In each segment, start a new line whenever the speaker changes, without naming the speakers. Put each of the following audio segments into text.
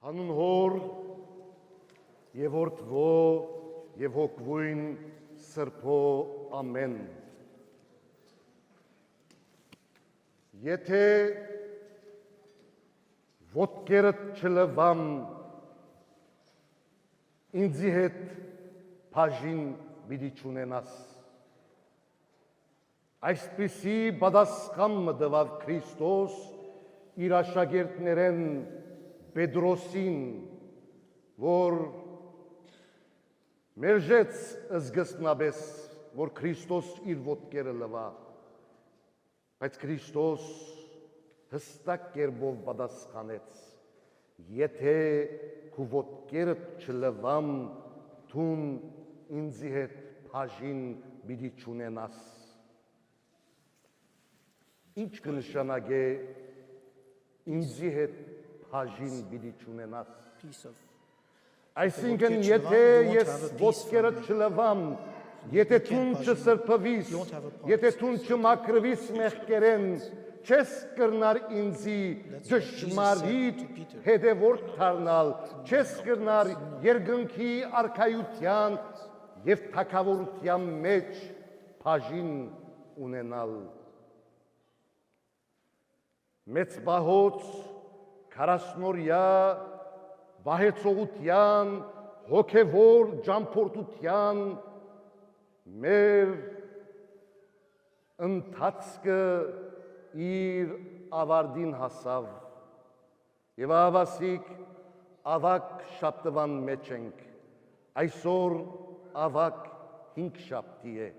Հանուն հոր և որդվո և հոգվույն սրբո ամեն։ Եթե ոտքերդ չլվամ, ինձի հետ բաժին պիտի չունենաս։ Այսպիսի պատասխան տվավ Քրիստոս իր աշակերտներեն Պետրոսին, որ մերժեց սկզբնապես, որ Քրիստոս իր ոտքերը լվա, բայց Քրիստոս հստակ կերպով պատասխանեց. եթե քու ոտքերդ չլվամ, դուն ինձի հետ բաժին պիտի չունենաս։ Ինչ կնշանակե ինձի հետ բաժին պիտի չունենաս։ Այսինքն, եթե ես ոտքերդ չլվամ, եթե դուն չսրբվիս, եթե դուն չմաքրվիս մեղքերեն, չես կրնար ինձի ճշմարիտ հետևորդ դառնալ, չես կրնար երկնքի արքայության և թագավորության մեջ բաժին ունենալ։ Մեծ պահոց, քառասնօրյա վահեցողության, հոգևոր ճամփորդության մեր ընթացքը իր ավարտին հասավ և ավասիկ ավակ շաբթվան մեջ ենք, այսօր ավակ հինգշաբթի է։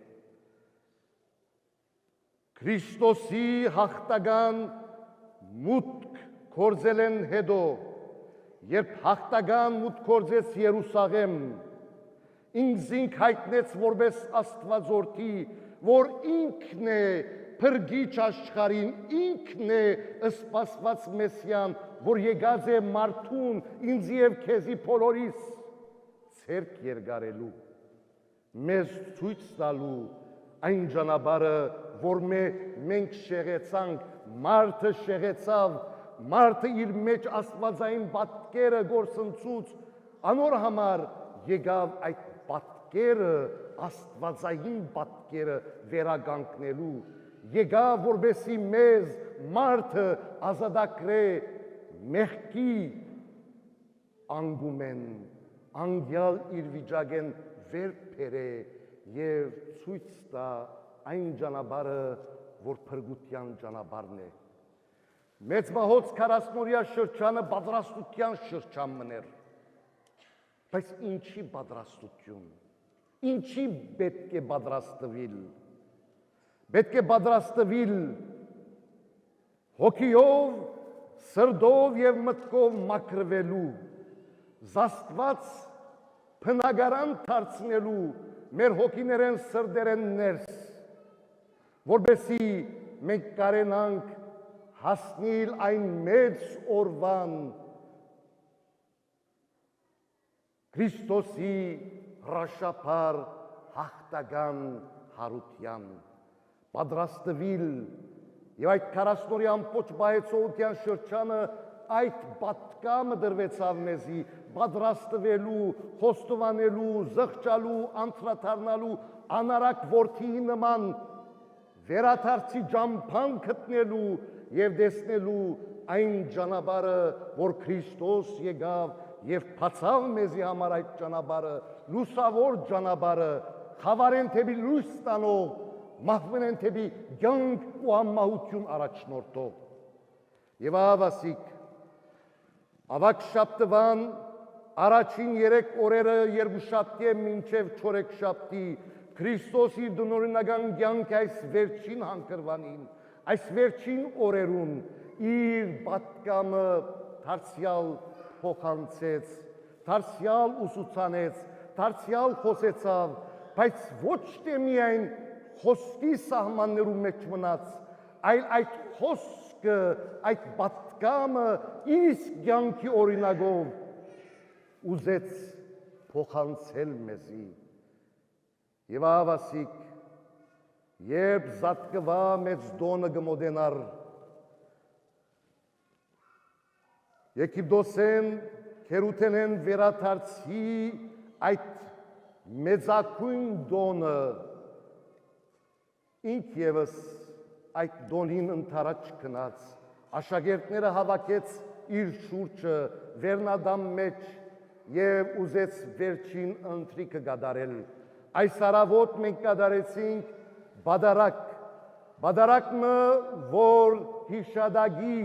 Քրիստոսի հաղթական մուտք գործել են հետո, երբ հաղթական մուտք գործեց Երուսաղեմ, ինքզինք հայտնեց որպես Աստվածորդի, որ ինքն է փրկիչ աշխարհին, ինքն է սպասված Մեսիան, որ եկած է մարդուն, ինձ և քեզի բոլորիս ցերկ երկարելու, մեզ ցույց տալու այն ճանապարհը, որ մենք շեղեցանք, մարդը շեղեցավ, մարդը իր մեջ աստվածային պատկերը գործընծուց, անոր համար եկավ այդ պատկերը, աստվածային պատկերը վերականգնելու, եկավ որպեսզի մեզ մարդը ազատագրե մեղքի անգումեն, անգյալ իր վիճակեն վեր բերե և ցույց տա այն ճանապարհը, որ փրկության ճանապարհն է։ Մեծ պահոց քառասնօրյա շրջանը պատրաստության շրջան մներ, բայց ինչի պատրաստություն, ինչի պետք է պատրաստվել, պետք է պատրաստվել հոգիով, սրտով և մտքով մաքրվելու, զաստված բնակարան դարձնելու մեր հոգիներեն սրտերեն ներս, որպեսզի մենք կարենանք հասնել այն մեծ օրվան Քրիստոսի հրաշափառ հաղթական հարության, պատրաստվել և այդ քառասնօրյա ամբողջ բայեցողության շրջանը այդ պատկամը դրվեցավ մեզի, պատրաստվելու, խոստովանելու, զղջալու, անդրադառնալու, անարակ որդիի նման վերադարձի ճամփան գտնելու և տեսնելու այն ճանապարհը, որ Քրիստոս եկավ և բացավ մեզի համար այդ ճանապարհը, լուսավոր ճանապարհը, խավարեն թեպի լույս տանող, մահվեն թեպի կյանք ու անմահություն առաջնորդող։ Եվ ավասիկ, ավակ շաբթվան առաջին 3 օրերը երկուշաբթի մինչև չորեքշաբթի Քրիստոս իր դնորինական կյանքը այս վերջին հանգրվանին, այս վերջին օրերուն իր պատկամը դարձյալ փոխանցեց, դարձյալ ուսուցանեց, դարձյալ խոսեցավ, բայց ոչ թե միայն խոսքի սահմաններում մեջ մնաց, այլ այդ խոսքը, այդ պատկամը իսկ կյանքի օրինակով ուզեց փոխանցել մեզի։ Եվ ավասիկ, երբ զատկվա մեծ դոնը գմոդենար, Եգիպտոսեն քերութենեն վերաթարցի այդ մեծակույն դոնը ինք եւս այդ դոնին ընթരാճ գնաց աշակերտները հավաքեց իր շուրջը վերնադամ մեջ եւ ուզեց վերջին ընթրիքը գդարել այս արավոտ մենք գդարեցինք բադարակը որ հիշադագի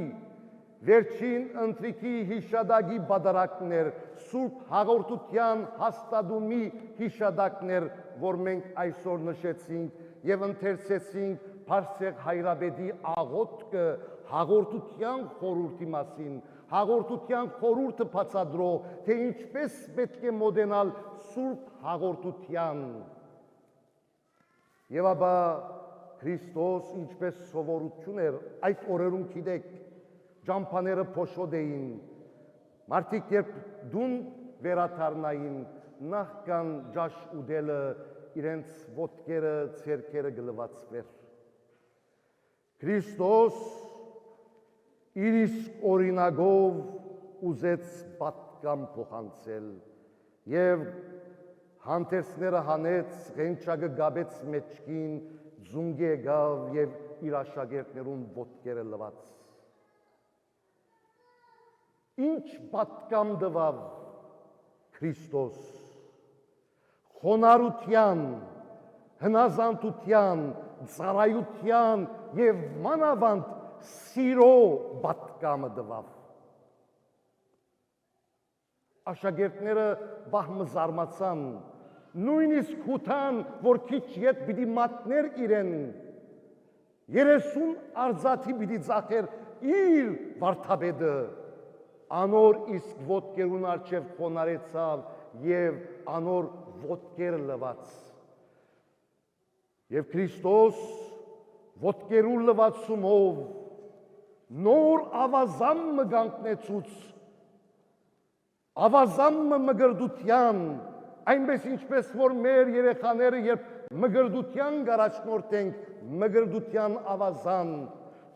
վերջին ընթրիքի հիշադագի բադարակներ սուրբ հաղորդության հաստատումի հիշադակներ որ մենք այսօր նշեցինք եւ ընթերցեցինք Փարսեղ Հայրաբեդի աղոթքը հաղորդության խորհրդի մասին հաղորդության խորհուրդը բացադրող թե ինչպես պետք է մոդենալ սուրբ հաղորդության եւ ապա Քրիստոս ինչպես սովորություն էր այդ օրերում գիտեք ջամփաները փոշոտ էին մարդիկ երբ դուն վերաթարնային նախքան ջաշ ուդելը իրենց ոտքերը ցերքերը գլվածվեր Քրիստոս իր իսկ օրինագով ուզեց պատկամ փոխանցել եւ հանդերձները հանեց ղենչագը գաբեց մեջքին զունգե գավ եւ իր աշակերտներուն ոտքերը լվաց ինչ պատկամ դվավ Քրիստոս խոնարհության հնազանդության ծառայության եւ մանավանդ սիրո պատկամը դվավ աշակերտները բահմը զարմացան նույնիսկ հութան որ քիչ ետ պիտի մատներ իրեն 30 արձաթի պիտի ծախեր իր վարդապետը անոր իսկ ոտքերուն արջև խոնարեցավ եւ անոր ոտքերը լվաց եւ Քրիստոս ոտքերու լվացումով նոր ավազամ մգանքնեցուց ավազամ մգրդության այնպես ինչպես որ մեր երեխաները երբ մգրդության գարաչնորթենք մգրդության ավազան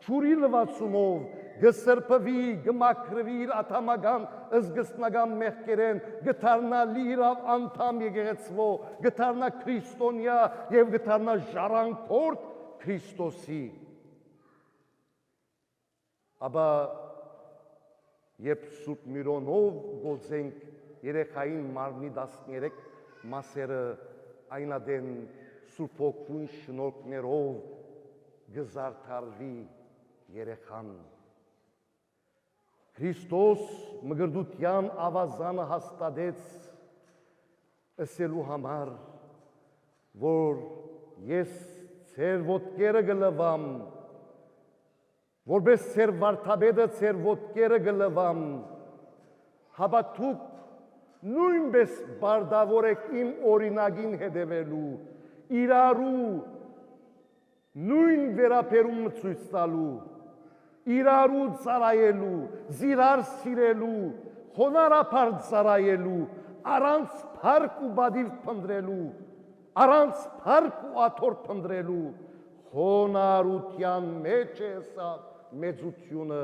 ճուրի լվացումով գսրփվի գմակրվի իր աթամական ըզգստնական մեղքերեն գթարնա լիրավ անդամ եկեղեցվո գթարնա քրիստոնյա եւ գթարնա ժառանգորդ Քրիստոսի ապա երբ սուրբ միրոնով գոձենք երեխային մարմնի 13 մասերը այնադեն սուրբ ոգուն շնորհքներով գզարդարվի երեխան Քրիստոս մգրդության ավազանը հաստատեց ըսելու համար որ ես ձեր ոտքերը գլվամ որպես ձեր վարդապետը ձեր ոտքերը գլվամ հաբաթուկ նույնպես բարդավոր եք իմ օրինագին հետևելու իրարու նույն վերապերումը ցույց տալու իրարու ծառայելու զիրար սիրելու խոնարհապար ծառայելու առանց փառք ու բադիվ փնտրելու առանց փառք ու աթոռ փնտրելու խոնարհության մեջ է սա մեծությունը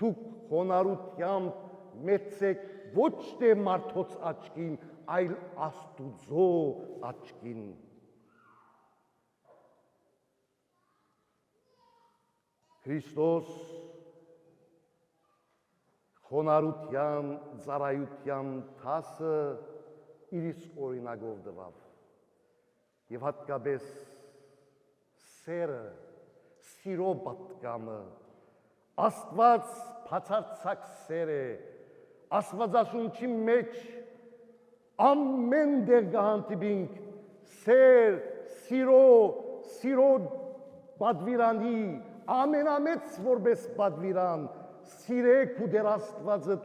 դուք խոնարհությամբ մեծեք ոչ թե մարդոց աչքին այլ Աստուծո աչքին Քրիստոս խոնարհության ծառայության թասը իր իսկ օրինագով դվավ եւ հատկապես սերը սիրո պատկամը Աստված բացարձակ սեր է Աստվածաշունչի մեջ ամեն դեր գանտիբինք սեր սիրո բադվիրանի ամենամեծ որպես բադվիրան սիրեք ու դեր Աստվածը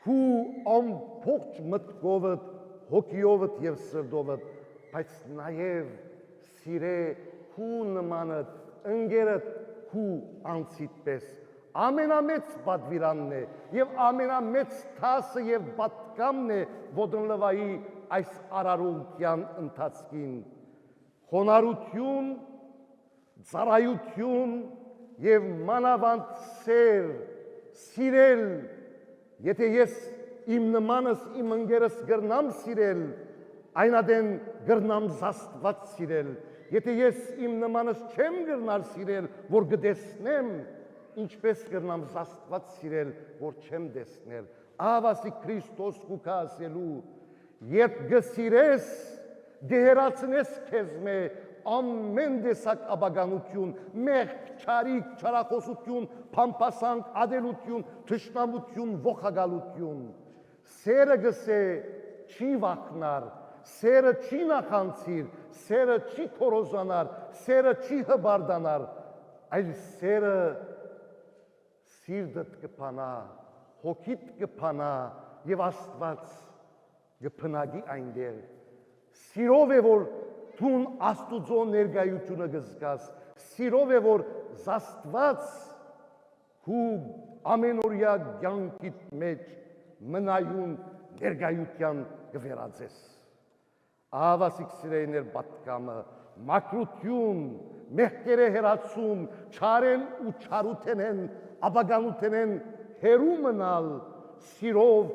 հու ամբողջ մտքովդ հոգիովդ եւ սրտովդ բայց նաեւ սիրե հու նմանդ ընկերդ հու անցիդ պես ամենամեծ բադվիրանն է եւ ամենամեծ թասը եւ պատկամն է ոդնլվայի այս արարողության ընթացքին խոնարհություն ծառայություն եւ մանավանդ սեր սիրել եթե ես իմ նմանս իմ ընկերս գրնամ սիրել, այնադեն գրնամ Աստված սիրել։ Եթե ես իմ նմանս չեմ գրնալ սիրել, որ գտեսնեմ, ինչպես գրնամ Աստված սիրել, որ չեմ տեսնել։ Ահավասի Քրիստոս կուքա ասելու, երբ գսիրես, դերացնես քեզ մե ամեն տեսակ աբագանություն, մեղք, չարիք, չարախոսություն, փամփասանք, ադելություն, թշնամություն, ողագալություն։ Սերը գսե չի վախնար, սերը չի նախանցիր, սերը չի քորոզանար, սերը չի հբարդանար, այլ սերը սիրտդ կփանա, հոգիդ կփանա եւ Աստված կփնագի այնտեղ։ Սիրով է որ դու Աստուծո ներկայությունը գզգաս, սիրով է որ Աստված հու ամենօրյա կյանքիդ մեջ մնայուն ներկայության կվերածես։ Ահավասիկ սիրեիներ պատկամը, մակրություն, մեղքերը հերացում, չարեն ու չարութենեն, աբագանութենեն հերու մնալ, սիրով,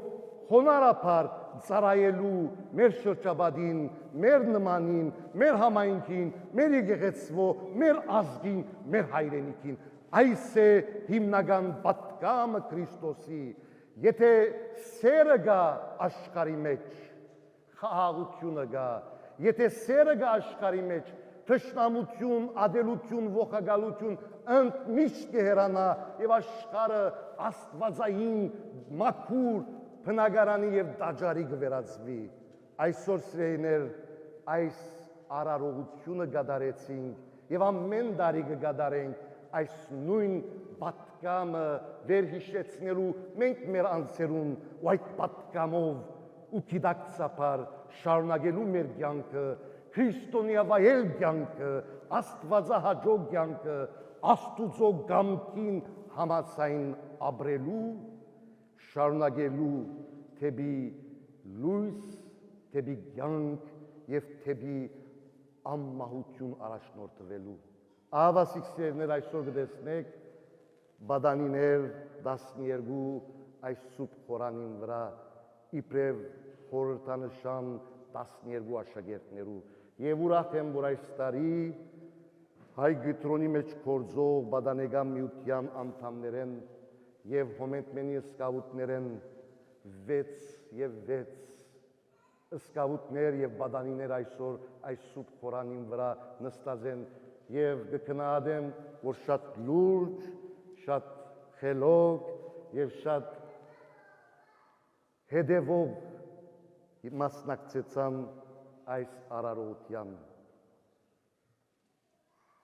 խոնարհապար ծառայելու մեր շրջապատին, մեր նմանին, մեր համայնքին, մեր եկեղեցվո, մեր ազգին, մեր հայրենիքին։ Այս է հիմնական պատկամը Քրիստոսի։ Եթե սերը գա աշխարհի մեջ, խաղաղությունը գա, եթե սերը գա աշխարհի մեջ, թշնամություն, ադելություն, ողագալություն ընդմիշտ կհեռանա եւ աշխարհը աստվածային մաքուր բնակարանի եւ տաճարի կվերածվի։ Այսօր սիրեիներ այս արարողությունը գդարեցինք եւ ամեն տարի կգադարենք այս նույն պատկամը վերհիշեցնելու մենք մեր անձերուն ու այդ պատկամով ու գիտակցաբար շարունակելու մեր կյանքը, քրիստոնեավայել կյանքը, աստվածահաճո կյանքը, Աստուծո գամքին համաձայն ապրելու, շարունակելու թեպի լույս, թեպի կյանք եւ թեպի անմահություն առաջնորդվելու։ Ահավասիկ սիրելիներ, այսօր կտեսնեք բադանիներ 12 այս սուրբ խորանին վրա իբրև խորհրդանշան 12 աշակերտներու եւ ուրախ եմ, որ այս տարի հայ գիտրոնի մեջ գործող բադանեգամ միության անդամներեն եւ հոմենտմենի սկավուտներեն 6 եւ 6 սկավուտներ եւ բադանիներ այսօր այս սուրբ խորանին վրա նստած են եւ կգնահատեմ, որ շատ լուրջ, շատ խելոք եւ շատ հետևող մասնակցեցան այս արարողության։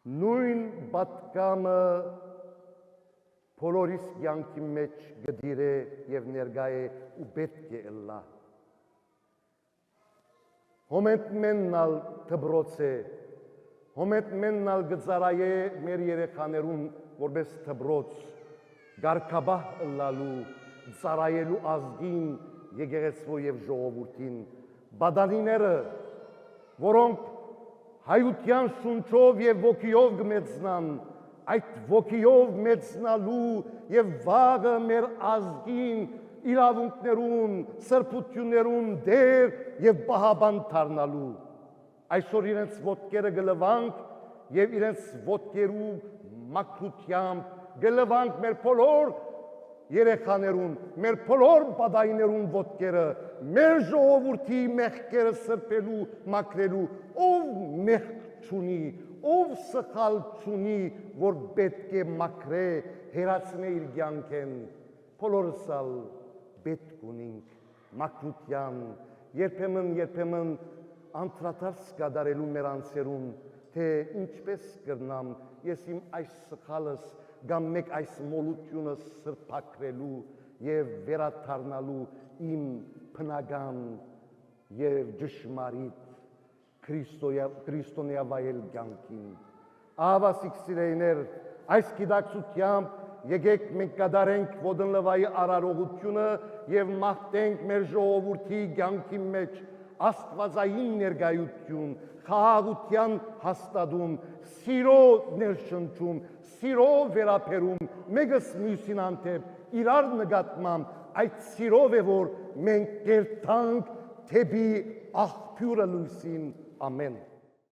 Նույն պատկամը բոլորիս կյանքի մեջ գդիր է եւ ներկա է ու պետք է ըլլա։ Հոմենտմեննալ դբրոց է, հոմենտմեննալ գծարայե մեր երեխաներուն որպես դբրոց, գարկաբահ ըլլալու, ծարայելու ազգին, եկեղեցվո եւ ժողովուրդին, բադանիները, որոնք հայության շունչով եւ ոգիով կմեծնան, այդ ոգիով մեծնալու եւ վաղը մեր ազգին իրավունքներուն, սրբություններուն դեր եւ պահաբան դառնալու։ Այսօր իրենց ոտքերը գլվանք եւ իրենց ոտքերու մաքրությամբ գլվանք մեր բոլոր երեխաներուն, մեր բոլոր բադայիներուն ոտքերը, մեր ժողովրդի մեղքերը սրբելու, մաքրելու, ով մեղք չունի, ով սխալ չունի, որ պետք է մաքրե, հերացնե իր կյանքեն, բոլորս ալ պետք ունենք մաքրության, երբեմն անդրադարձ կատարելու մեր անձերուն, թե ինչպես կրնամ ես իմ այս սխալս կամ մեկ այս մոլությունը սրբակրելու եւ վերադառնալու իմ բնական եւ ճշմարիտ քրիստոնեավայել կյանքին։ Ահավասիկ սիրեիներ, այս գիտակցությամբ եկեք մենք կատարենք ոդնլվայի արարողությունը եւ մաղթենք մեր ժողովրդի կյանքի մեջ աստվածային ներկայություն, խաղաղության հաստատում, սիրո ներշնչում, սիրո վերապերում, մեկս մյուսին հանդեպ իրար նկատմամբ այդ սիրով է, որ մենք կերտանք թեպի աղբյուրը լույսին, ամեն։